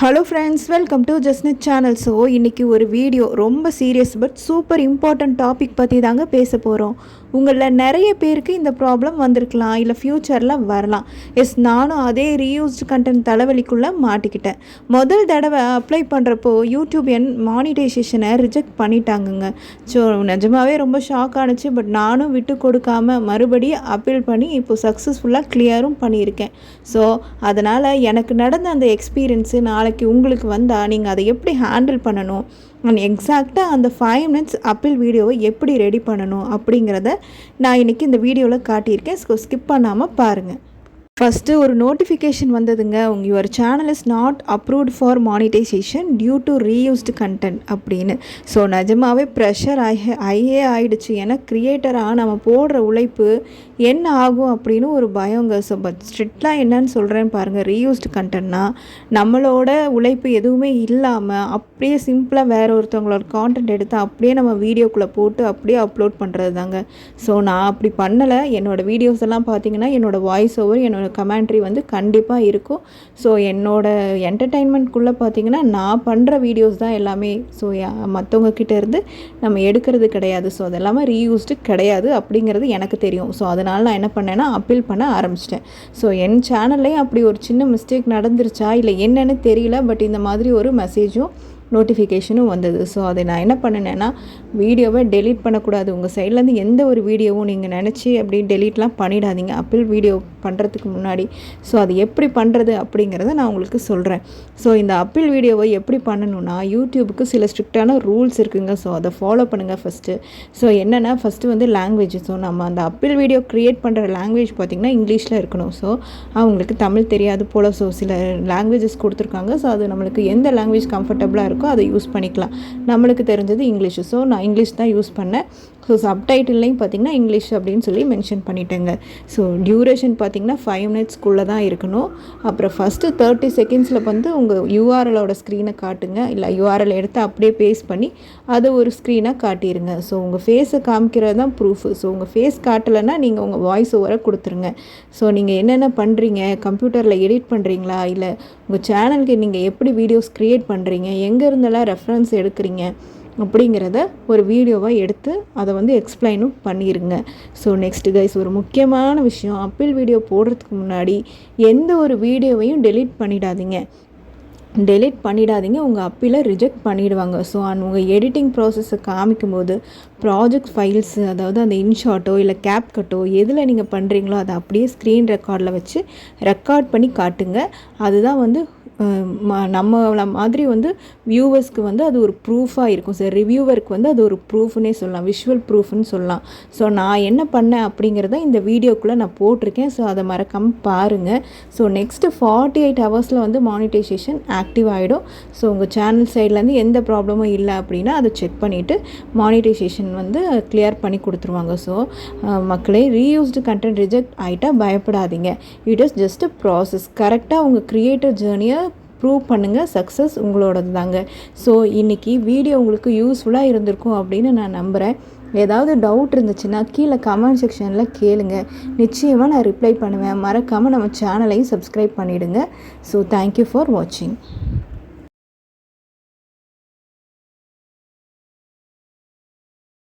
Hello friends, welcome to ஜஸ்னட் channel. So இன்றைக்கி ஒரு வீடியோ ரொம்ப serious but super important topic பற்றி தாங்க பேச போகிறோம். உங்களில் நிறைய பேருக்கு இந்த ப்ராப்ளம் வந்திருக்கலாம், இல்லை ஃப்யூச்சரில் வரலாம். நானும் அதே ரீயூஸ்டு கண்டென்ட் தலைவலிக்குள்ளே மாட்டிக்கிட்டேன். முதல் தடவை அப்ளை பண்ணுறப்போ யூடியூப் என் மானிட்டைசேஷனை ரிஜெக்ட் பண்ணிட்டாங்கங்க. ஸோ நிஜமாகவே ரொம்ப ஷாக் ஆனிச்சு. பட் நானும் விட்டு கொடுக்காமல் மறுபடியும் அப்பீல் பண்ணி இப்போது சக்ஸஸ்ஃபுல்லாக கிளியரும் பண்ணியிருக்கேன். ஸோ அதனால் எனக்கு நடந்த அந்த எக்ஸ்பீரியன்ஸு நாளைக்கு உங்களுக்கு வந்தால் நீங்கள் அதை எப்படி ஹேண்டில் பண்ணணும், அண்ட் எக்ஸாக்டாக அந்த 5 minutes அப்பீல் வீடியோவை எப்படி ரெடி பண்ணணும் அப்படிங்கிறத நான் இன்றைக்கி இந்த வீடியோவில் காட்டியிருக்கேன். ஸோ ஸ்கிப் பண்ணாமல் பாருங்கள். ஃபஸ்ட்டு ஒரு நோட்டிஃபிகேஷன் வந்ததுங்க, your channel is not approved for monetisation due to reused content அப்படின்னு. ஸோ நிஜமாகவே ப்ரெஷர் ஆகிடுச்சு. ஏன்னா க்ரியேட்டராக நம்ம போடுற உழைப்பு என்ன ஆகும் அப்படின்னு ஒரு பயங்க. ஸோ பட் ஸ்ட்ரிக்டாக என்னன்னு சொல்கிறேன்னு பாருங்கள். ரீயூஸ்டு கண்டென்ட்னா நம்மளோட உழைப்பு எதுவுமே இல்லாமல் அப்படியே சிம்பிளாக வேறு ஒருத்தவங்களோட கான்டென்ட் எடுத்து அப்படியே நம்ம வீடியோக்குள்ளே போட்டு அப்படியே அப்லோட் பண்ணுறது தாங்க. ஸோ நான் அப்படி பண்ணலை. என்னோடய வீடியோஸ் எல்லாம் பார்த்தீங்கன்னா என்னோடய வாய்ஸ் ஓவர், என்னோடய கமெண்ட்ரி வந்து கண்டிப்பாக இருக்கும். ஸோ என்னோடய என்டர்டெயின்மெண்ட்குள்ளே பார்த்திங்கன்னா நான் பண்ணுற வீடியோஸ் தான் எல்லாமே. ஸோ மற்றவங்க கிட்டே இருந்து நம்ம எடுக்கிறது கிடையாது. ஸோ அதெல்லாமே ரீயூஸ்டு கிடையாது அப்படிங்கிறது எனக்கு தெரியும். ஸோ அதனால் நான் என்ன பண்ணேன்னா அப்பீல் பண்ண ஆரம்பிச்சிட்டேன். ஸோ என் சேனல்லையும் அப்படி ஒரு சின்ன மிஸ்டேக் நடந்துருச்சா இல்லை என்னன்னு தெரியல. பட் இந்த மாதிரி ஒரு மெசேஜும் நோட்டிஃபிகேஷனும் வந்தது. ஸோ அதை நான் என்ன பண்ணினேன்னா, வீடியோவை டெலீட் பண்ணக்கூடாது. உங்கள் சைட்லேருந்து எந்த ஒரு வீடியோவும் நீங்கள் நினச்சி அப்படி டெலீட்லாம் பண்ணிடாதீங்க அப்பீல் வீடியோ பண்ணுறதுக்கு முன்னாடி. ஸோ அது எப்படி பண்ணுறது அப்படிங்கிறத நான் உங்களுக்கு சொல்கிறேன். ஸோ இந்த அப்பீல் வீடியோவை எப்படி பண்ணணுன்னா, யூடியூபுக்கு சில ஸ்ட்ரிக்டான ரூல்ஸ் இருக்குங்க. ஸோ அதை ஃபாலோ பண்ணுங்கள் ஃபஸ்ட்டு. ஸோ என்னென்னா, ஃபஸ்ட்டு வந்து லாங்குவேஜ். ஸோ நம்ம அந்த அப்பீல் வீடியோ க்ரியேட் பண்ணுற லாங்குவேஜ் பார்த்திங்கன்னா இங்கிலீஷில் இருக்கணும். ஸோ அவங்களுக்கு தமிழ் தெரியாது போல். ஸோ சில லாங்குவேஜஸ் கொடுத்துருக்காங்க. ஸோ அது நம்மளுக்கு எந்த லாங்குவேஜ் கம்ஃபர்டபுளாக இருக்கோ அதை யூஸ் பண்ணிக்கலாம். நம்மளுக்கு தெரிஞ்சது இங்கிலீஷ். ஸோ நான் இங்கிலீஷ் தான் யூஸ் பண்ணேன். ஸோ சப்டைட்டில்லையும் பார்த்திங்கன்னா இங்கிலீஷ் அப்படின்னு சொல்லி மென்ஷன் பண்ணிட்டேங்க. ஸோ டியூரேஷன் பார்த்திங்கன்னா 5 minutesக்குள்ளே தான் இருக்கணும். அப்புறம் ஃபஸ்ட்டு 30 secondsல வந்து உங்கள் யூஆர்எலோட ஸ்க்ரீனை காட்டுங்க. இல்லை யூஆர்எல் எடுத்து அப்படியே பேஸ்ட் பண்ணி அதை ஒரு ஸ்க்ரீனாக காட்டிடுங்க. ஸோ உங்கள் ஃபேஸை காமிக்கிறது தான் ப்ரூஃபு. ஸோ உங்கள் ஃபேஸ் காட்டலைன்னா நீங்கள் உங்கள் வாய்ஸ் ஓவரை கொடுத்துருங்க. ஸோ நீங்கள் என்னென்ன பண்ணுறீங்க, கம்ப்யூட்டரில் எடிட் பண்ணுறீங்களா, இல்லை உங்கள் சேனலுக்கு நீங்கள் எப்படி வீடியோஸ் க்ரியேட் பண்ணுறீங்க, எங்கே இருந்தெல்லாம் ரெஃபரன்ஸ் எடுக்கிறீங்க அப்படிங்கிறத ஒரு வீடியோவாக எடுத்து அதை வந்து எக்ஸ்பிளைனும் பண்ணிடுங்க. ஸோ நெக்ஸ்ட்டு கைஸ், ஒரு முக்கியமான விஷயம், அப்பீல் வீடியோ போடுறதுக்கு முன்னாடி எந்த ஒரு வீடியோவையும் டெலீட் பண்ணிடாதீங்க. உங்கள் அப்பீலை ரிஜெக்ட் பண்ணிவிடுவாங்க. ஸோ உங்கள் எடிட்டிங் ப்ராசஸை காமிக்கும்போது ப்ராஜெக்ட் ஃபைல்ஸு, அதாவது அந்த இன்ஷாட்டோ இல்லை கேப்கட்டோ எதில் நீங்கள் பண்ணுறீங்களோ அதை அப்படியே ஸ்க்ரீன் ரெக்கார்டில் வச்சு ரெக்கார்ட் பண்ணி காட்டுங்க. அதுதான் வந்து நம்மள மாதிரி வந்து வியூவர்ஸ்க்கு வந்து அது ஒரு ப்ரூஃபாக இருக்கும். சார் ரிவ்யூவருக்கு வந்து அது ஒரு ப்ரூஃப்னே சொல்லலாம், விஷுவல் ப்ரூஃப்னு சொல்லலாம். ஸோ நான் என்ன பண்ணேன் அப்படிங்கிறத இந்த வீடியோக்குள்ளே நான் போட்டிருக்கேன். ஸோ அதை மறக்காமல் பாருங்கள். ஸோ நெக்ஸ்ட்டு 48 hours வந்து மானிட்டைசேஷன் ஆக்டிவ் ஆகிடும். ஸோ உங்கள் சேனல் சைட்லேருந்து எந்த ப்ராப்ளமும் இல்லை அப்படின்னா அதை செக் பண்ணிவிட்டு மானிட்டைசேஷன் வந்து கிளியர் பண்ணி கொடுத்துருவாங்க. ஸோ மக்களே, ரீயூஸ்டு கண்டென்ட் ரிஜெக்ட் ஆகிட்டா பயப்படாதீங்க. It is just a process. கரெக்டாக உங்கள் க்ரியேட்டர் ஜேர்னியை ப்ரூவ் பண்ணுங்கள். சக்ஸஸ் உங்களோடது தாங்க. ஸோ இன்றைக்கி வீடியோ உங்களுக்கு யூஸ்ஃபுல்லாக இருந்திருக்கும் அப்படின்னு நான் நம்புகிறேன். ஏதாவது டவுட் இருந்துச்சுன்னா கீழே கமெண்ட் செக்ஷனில் கேளுங்க. நிச்சயமாக நான் ரிப்ளை பண்ணுவேன். மறக்காமல் நம்ம சேனலையும் சப்ஸ்கிரைப் பண்ணிவிடுங்க. ஸோ தேங்க்யூ ஃபார் வாட்சிங்.